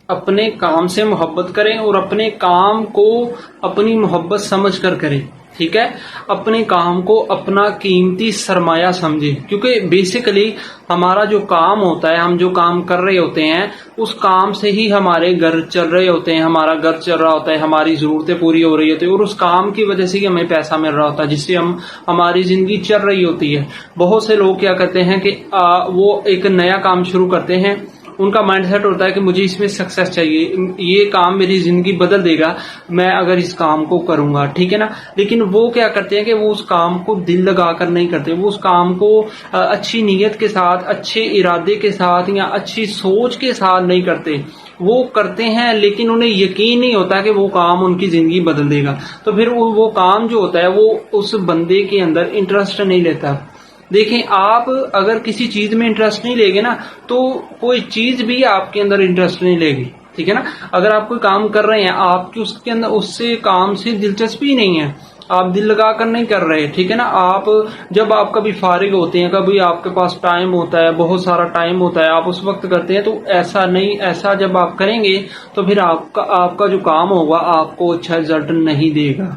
اپنے کام سے محبت کریں اور اپنے کام کو اپنی محبت سمجھ کر کریں، ٹھیک ہے؟ اپنے کام کو اپنا قیمتی سرمایہ سمجھیں، کیونکہ بیسیکلی ہمارا جو کام ہوتا ہے، ہم جو کام کر رہے ہوتے ہیں، اس کام سے ہی ہمارے گھر چل رہے ہوتے ہیں، ہمارا گھر چل رہا ہوتا ہے، ہماری ضرورتیں پوری ہو رہی ہوتی ہیں، اور اس کام کی وجہ سے ہی ہمیں پیسہ مل رہا ہوتا ہے، جس سے ہماری زندگی چل رہی ہوتی ہے۔ بہت سے لوگ کیا کرتے ہیں کہ وہ ایک نیا کام شروع کرتے ہیں، ان کا مائنڈ سیٹ ہوتا ہے کہ مجھے اس میں سکسیس چاہیے، یہ کام میری زندگی بدل دے گا میں اگر اس کام کو کروں گا، ٹھیک ہے نا؟ لیکن وہ کیا کرتے ہیں کہ وہ اس کام کو دل لگا کر نہیں کرتے، وہ اس کام کو اچھی نیت کے ساتھ، اچھے ارادے کے ساتھ یا اچھی سوچ کے ساتھ نہیں کرتے۔ وہ کرتے ہیں لیکن انہیں یقین نہیں ہوتا کہ وہ کام ان کی زندگی بدل دے گا، تو پھر وہ کام جو ہوتا ہے وہ اس بندے کے اندر انٹرسٹ نہیں لیتا۔ دیکھیں، آپ اگر کسی چیز میں انٹرسٹ نہیں لے گے نا تو کوئی چیز بھی آپ کے اندر انٹرسٹ نہیں لے گی، ٹھیک ہے نا؟ اگر آپ کوئی کام کر رہے ہیں، آپ کی اس کے اندر اس سے کام سے دلچسپی نہیں ہے، آپ دل لگا کر نہیں کر رہے، ٹھیک ہے نا؟ آپ جب آپ کبھی فارغ ہوتے ہیں، کبھی آپ کے پاس ٹائم ہوتا ہے، بہت سارا ٹائم ہوتا ہے، آپ اس وقت کرتے ہیں، تو ایسا نہیں، ایسا جب آپ کریں گے تو پھر آپ کا جو کام ہوگا آپ کو اچھا رزلٹ نہیں دے گا۔